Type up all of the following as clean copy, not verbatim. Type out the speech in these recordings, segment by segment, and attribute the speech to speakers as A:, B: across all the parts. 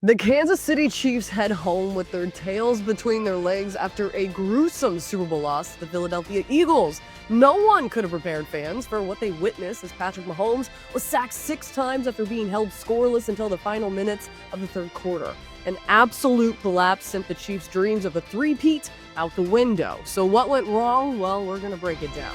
A: The Kansas City Chiefs head home with their tails between their legs after a gruesome Super Bowl loss to the Philadelphia Eagles. No one could have prepared fans for what they witnessed as Patrick Mahomes was sacked 6 times after being held scoreless until the final minutes of the third quarter. An absolute collapse sent the Chiefs' dreams of a three-peat out the window. So what went wrong? Well, we're going to break it down.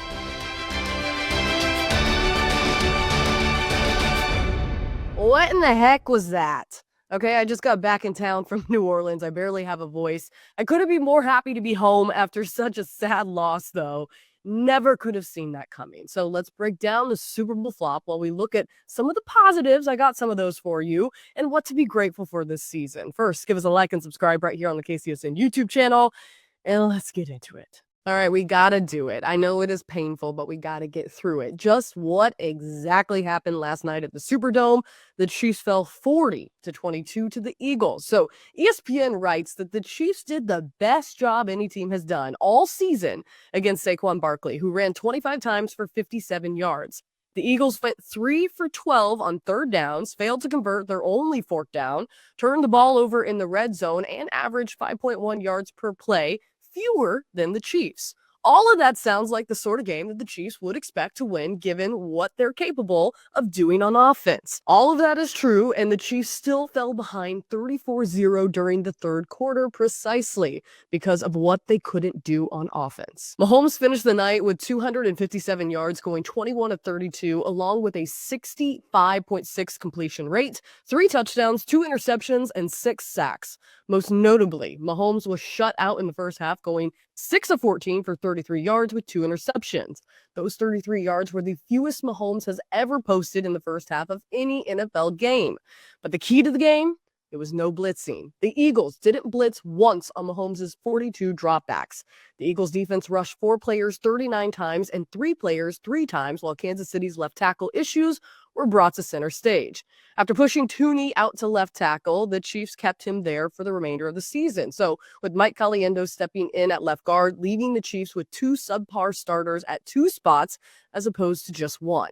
A: What in the heck was that? Okay, I just got back in town from New Orleans. I barely have a voice. I couldn't be more happy to be home after such a sad loss, though. Never could have seen that coming. So let's break down the Super Bowl flop while we look at some of the positives. I got some of those for you and what to be grateful for this season. First, give us a like and subscribe right here on the KCSN YouTube channel, and let's get into it. All right, we gotta do it. I know it is painful, but we gotta get through it. Just what exactly happened last night at the Superdome? The Chiefs fell 40-22 to the Eagles. So ESPN writes that the Chiefs did the best job any team has done all season against Saquon Barkley, who ran 25 times for 57 yards. The Eagles went 3 for 12 on third downs, failed to convert their only fourth down, turned the ball over in the red zone, and averaged 5.1 yards per play, fewer than the Chiefs. All of that sounds like the sort of game that the Chiefs would expect to win given what they're capable of doing on offense. All of that is true, and the Chiefs still fell behind 34-0 during the third quarter precisely because of what they couldn't do on offense. Mahomes finished the night with 257 yards, going 21 of 32, along with a 65.6 completion rate, 3 touchdowns, 2 interceptions, and 6 sacks. Most notably, Mahomes was shut out in the first half, going 6 of 14 for 33 yards with 2 interceptions. Those 33 yards were the fewest Mahomes has ever posted in the first half of any NFL game. But the key to the game? It was no blitzing. The Eagles didn't blitz once on Mahomes' 42 dropbacks. The Eagles defense rushed 4 players 39 times and 3 players 3 times, while Kansas City's left tackle issues were brought to center stage. After pushing Tooney out to left tackle, the Chiefs kept him there for the remainder of the season. So with Mike Caliendo stepping in at left guard, leaving the Chiefs with 2 subpar starters at 2 spots as opposed to just 1.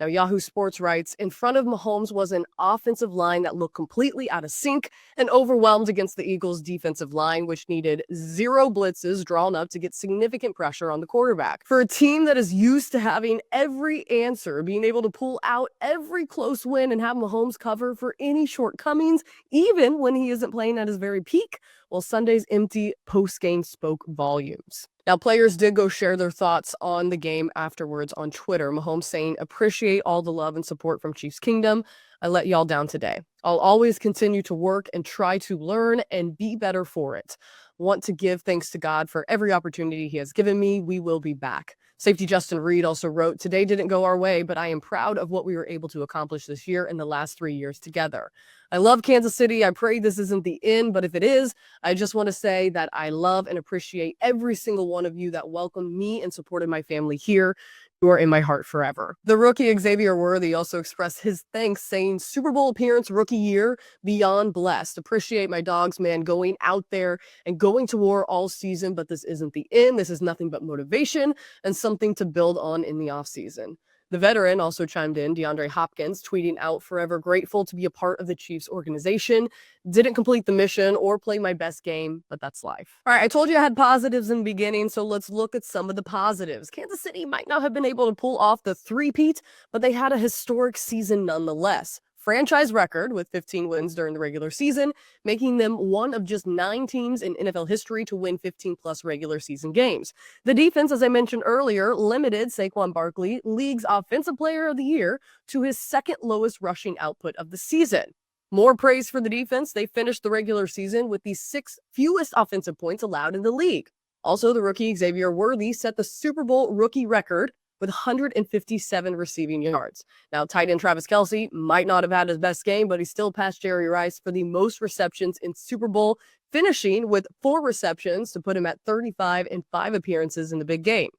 A: Now, Yahoo Sports writes, in front of Mahomes was an offensive line that looked completely out of sync and overwhelmed against the Eagles' defensive line, which needed 0 blitzes drawn up to get significant pressure on the quarterback. For a team that is used to having every answer, being able to pull out every close win and have Mahomes cover for any shortcomings, even when he isn't playing at his very peak, well, Sunday's empty post-game spoke volumes. Now, players did go share their thoughts on the game afterwards on Twitter. Mahomes saying, appreciate all the love and support from Chiefs Kingdom. I let y'all down today. I'll always continue to work and try to learn and be better for it. Want to give thanks to God for every opportunity he has given me. We will be back. Safety Justin Reed also wrote, today didn't go our way, but I am proud of what we were able to accomplish this year and the last 3 years together. I love Kansas City. I pray this isn't the end, but if it is, I just want to say that I love and appreciate every single one of you that welcomed me and supported my family here. You are in my heart forever. The rookie Xavier Worthy also expressed his thanks, saying, Super Bowl appearance rookie year, beyond blessed. Appreciate my dogs, man, going out there and going to war all season, but this isn't the end. This is nothing but motivation and something to build on in the offseason. The veteran also chimed in, DeAndre Hopkins, tweeting out, forever grateful to be a part of the Chiefs organization. Didn't complete the mission or play my best game, but that's life. All right, I told you I had positives in the beginning, so let's look at some of the positives. Kansas City might not have been able to pull off the three-peat, but they had a historic season nonetheless. Franchise record with 15 wins during the regular season, making them one of just 9 teams in NFL history to win 15-plus regular season games. The defense, as I mentioned earlier, limited Saquon Barkley, league's offensive player of the year, to his second lowest rushing output of the season. More praise for the defense. They finished the regular season with the 6th fewest offensive points allowed in the league. Also, the rookie Xavier Worthy set the Super Bowl rookie record with 157 receiving yards. Now, tight end Travis Kelce might not have had his best game, but he still passed Jerry Rice for the most receptions in Super Bowl, finishing with 4 receptions to put him at 35 in 5 appearances in the big game.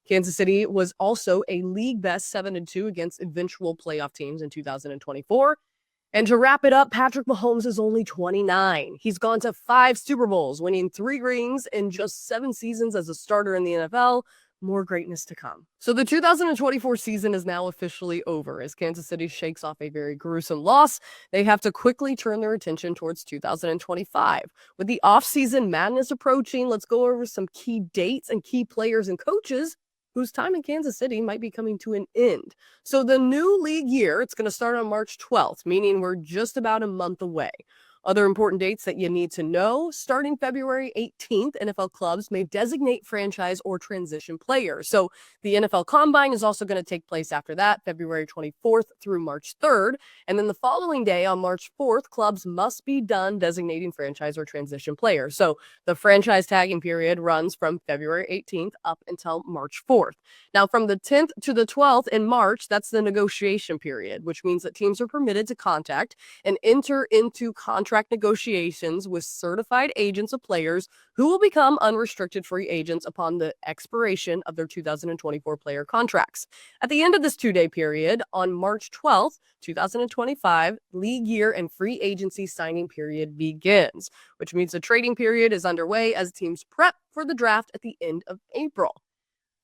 A: Kansas City was also a league best 7-2 against eventual playoff teams in 2024. And to wrap it up, Patrick Mahomes is only 29. He's gone to 5 Super Bowls, winning 3 rings in just 7 seasons as a starter in the NFL. more greatness to come. So the 2024 season is now officially over as Kansas City shakes off a very gruesome loss. They have to quickly turn their attention towards 2025. With the offseason madness approaching, let's go over some key dates and key players and coaches whose time in Kansas City might be coming to an end. So the new league year, it's going to start on March 12th, meaning we're just about a month away. Other important dates that you need to know: starting February 18th, NFL clubs may designate franchise or transition players. So the NFL Combine is also going to take place after that, February 24th through March 3rd. And then the following day, on March 4th, clubs must be done designating franchise or transition players. So the franchise tagging period runs from February 18th up until March 4th. Now, from the 10th to the 12th in March, that's the negotiation period, which means that teams are permitted to contact and enter into contract negotiations with certified agents of players who will become unrestricted free agents upon the expiration of their 2024 player contracts. At the end of this 2-day period, on March 12th, 2025, league year and free agency signing period begins, which means the trading period is underway as teams prep for the draft at the end of April.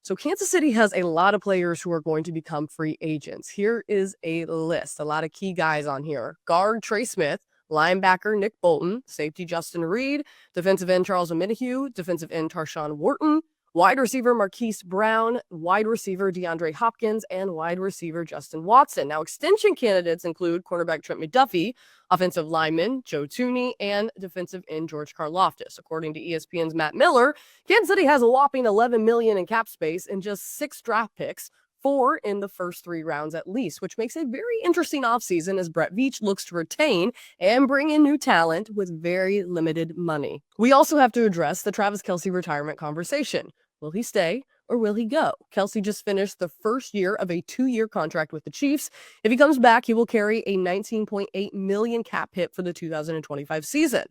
A: So Kansas City has a lot of players who are going to become free agents. Here is a list, a lot of key guys on here. Guard Trey Smith, linebacker Nick Bolton, safety Justin Reed, defensive end Charles Omenihu, defensive end Tarshawn Wharton, wide receiver Marquise Brown, wide receiver DeAndre Hopkins, and wide receiver Justin Watson. Now, extension candidates include cornerback Trent McDuffie, offensive lineman Joe Thuney, and defensive end George Karlaftis. According to ESPN's Matt Miller, Kansas City has a whopping $11 million in cap space and just 6 draft picks, 4 in the first 3 rounds at least, which makes a very interesting offseason as Brett Veach looks to retain and bring in new talent with very limited money. We also have to address the Travis Kelce retirement conversation. Will he stay or will he go? Kelce just finished the first year of a 2-year contract with the Chiefs. If he comes back, he will carry a $19.8 million cap hit for the 2025 season.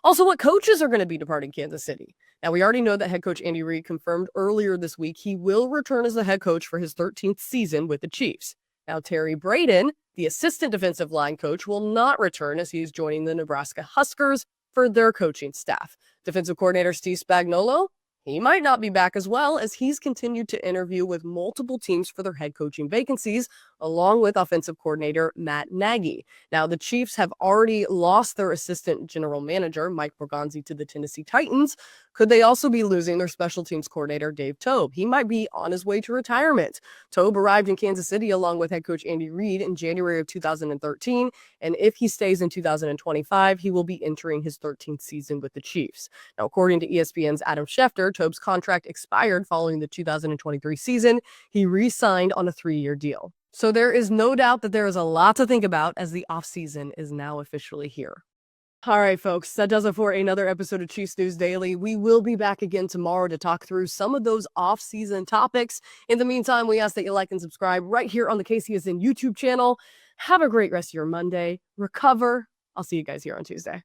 A: Also, what coaches are going to be departing Kansas City? Now, we already know that head coach Andy Reid confirmed earlier this week he will return as the head coach for his 13th season with the Chiefs. Now, Terry Braden, the assistant defensive line coach, will not return as he is joining the Nebraska Huskers for their coaching staff. Defensive coordinator Steve Spagnuolo, he might not be back as well as he's continued to interview with multiple teams for their head coaching vacancies, along with offensive coordinator Matt Nagy. Now, the Chiefs have already lost their assistant general manager, Mike Borgonzi, to the Tennessee Titans. Could they also be losing their special teams coordinator, Dave Toub? He might be on his way to retirement. Toub arrived in Kansas City along with head coach Andy Reid in January of 2013, and if he stays in 2025, he will be entering his 13th season with the Chiefs. Now, according to ESPN's Adam Schefter, Toub's contract expired following the 2023 season. He re-signed on a 3-year deal. So there is no doubt that there is a lot to think about as the offseason is now officially here. All right, folks, that does it for another episode of Chiefs News Daily. We will be back again tomorrow to talk through some of those off-season topics. In the meantime, we ask that you like and subscribe right here on the KCSN YouTube channel. Have a great rest of your Monday. Recover. I'll see you guys here on Tuesday.